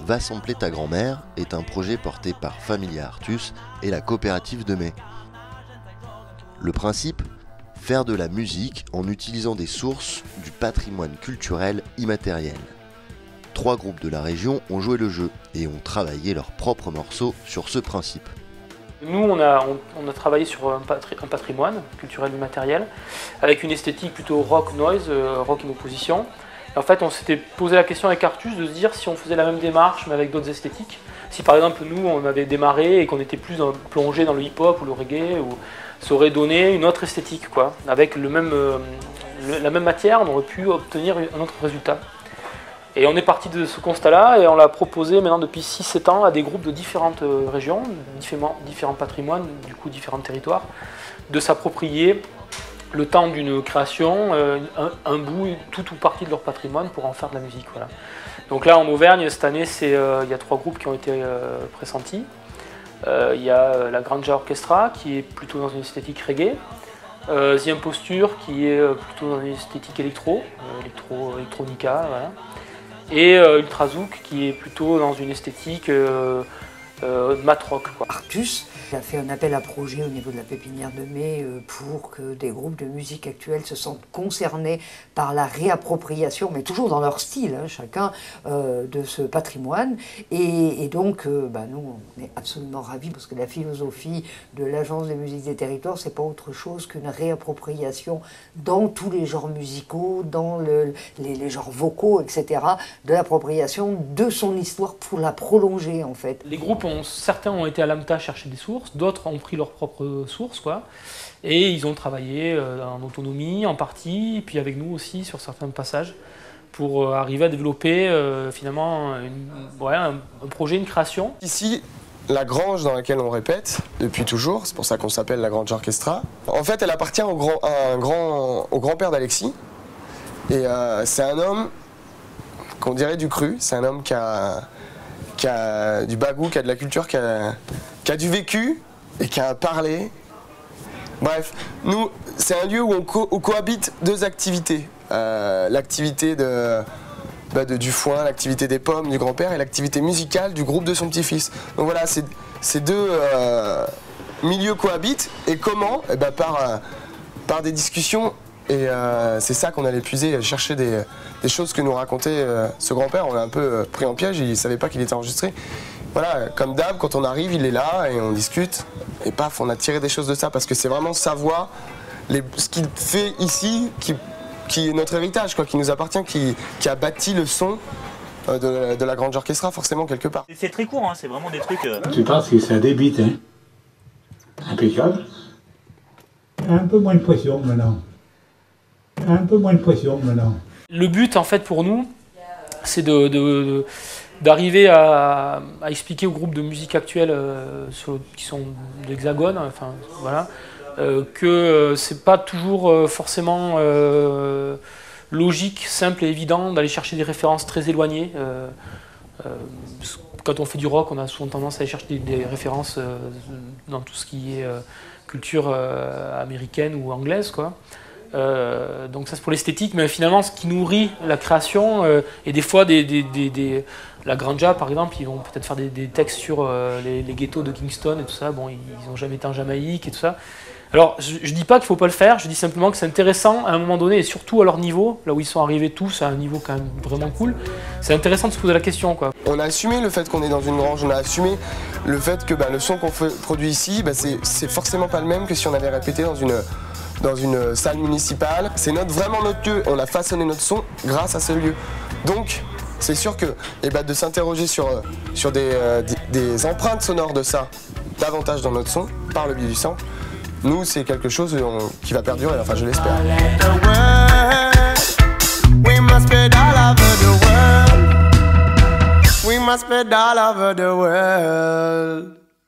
Va sampler ta grand-mère est un projet porté par Familia Artus et la coopérative de Mai. Le principe ? Faire de la musique en utilisant des sources du patrimoine culturel immatériel. 3 groupes de la région ont joué le jeu et ont travaillé leurs propres morceaux sur ce principe. Nous, on a travaillé sur un patrimoine culturel immatériel avec une esthétique plutôt rock noise, rock in opposition. Et en fait, on s'était posé la question avec Artus de se dire si on faisait la même démarche mais avec d'autres esthétiques. Si par exemple nous, on avait démarré et qu'on était plus plongé dans le hip-hop ou le reggae, ça aurait donné une autre esthétique, quoi. Avec la même matière, on aurait pu obtenir un autre résultat. Et on est parti de ce constat-là et on l'a proposé maintenant depuis 6-7 ans à des groupes de différentes régions, différents patrimoines, du coup différents territoires, de s'approprier le temps d'une création, un bout, tout ou partie de leur patrimoine pour en faire de la musique. Voilà. Donc là en Auvergne, cette année, il y a 3 groupes qui ont été pressentis. Il y a la Granja Orchestra qui est plutôt dans une esthétique reggae. The Imposture qui est plutôt dans une esthétique electronica. Voilà. Et Ultrazouk qui est plutôt dans une esthétique mat rock. Artus a fait un appel à projet au niveau de la pépinière de Mai pour que des groupes de musique actuelle se sentent concernés par la réappropriation, mais toujours dans leur style, hein, chacun, de ce patrimoine. Et donc, nous, on est absolument ravis parce que la philosophie de l'Agence des musiques des territoires, c'est pas autre chose qu'une réappropriation dans tous les genres musicaux, dans les genres vocaux, etc., de l'appropriation de son histoire pour la prolonger, en fait. Les groupes, certains ont été à l'AMTA chercher des sources, d'autres ont pris leurs propres sources, quoi. Et ils ont travaillé en autonomie, en partie, et puis avec nous aussi sur certains passages, pour arriver à développer finalement un projet, une création. Ici, la grange dans laquelle on répète depuis toujours, c'est pour ça qu'on s'appelle la Granja Orchestra. En fait, elle appartient au grand-père d'Alexis. Et c'est un homme qu'on dirait du cru, c'est un homme qui a du bagou, qui a de la culture, qui a du vécu et qui a parlé. Bref, nous, c'est un lieu où cohabitent 2 activités. L'activité du foin, l'activité des pommes du grand-père et l'activité musicale du groupe de son petit-fils. Donc voilà, ces 2 milieux cohabitent. Et comment ? Par des discussions. Et c'est ça qu'on allait puiser, chercher des choses que nous racontait ce grand-père. On l'a un peu pris en piège, il ne savait pas qu'il était enregistré. Voilà, comme d'hab, quand on arrive, il est là et on discute. Et paf, on a tiré des choses de ça parce que c'est vraiment sa voix, ce qu'il fait ici, qui est notre héritage, quoi, qui nous appartient, qui a bâti le son de la Granja Orchestra, forcément, quelque part. C'est très court, hein, c'est vraiment des trucs... Tu penses que ça débite, hein? Impeccable. Un peu moins de pression maintenant. Un peu moins de pression maintenant. Le but, en fait, pour nous, c'est d'arriver à expliquer aux groupes de musique actuelle qui sont d'Hexagone, enfin, voilà, que c'est pas toujours forcément logique, simple et évident d'aller chercher des références très éloignées. Quand on fait du rock, on a souvent tendance à aller chercher des références dans tout ce qui est culture américaine ou anglaise, quoi. Donc ça c'est pour l'esthétique, mais finalement ce qui nourrit la création, et des fois la Granja par exemple, ils vont peut-être faire des textes sur les ghettos de Kingston et tout ça, bon ils n'ont jamais été en Jamaïque et tout ça. Alors je dis pas qu'il faut pas le faire, je dis simplement que c'est intéressant à un moment donné, et surtout à leur niveau, là où ils sont arrivés tous à un niveau quand même vraiment cool, c'est intéressant de se poser la question, quoi. On a assumé le fait qu'on est dans une grange, on a assumé le fait que le son qu'on produit ici, c'est forcément pas le même que si on avait répété dans une salle municipale. C'est vraiment notre lieu. On a façonné notre son grâce à ce lieu. Donc, c'est sûr que de s'interroger sur des empreintes sonores de ça, davantage dans notre son, par le biais du sample, nous, c'est quelque chose qui va perdurer, enfin je l'espère. We must spread all over the world.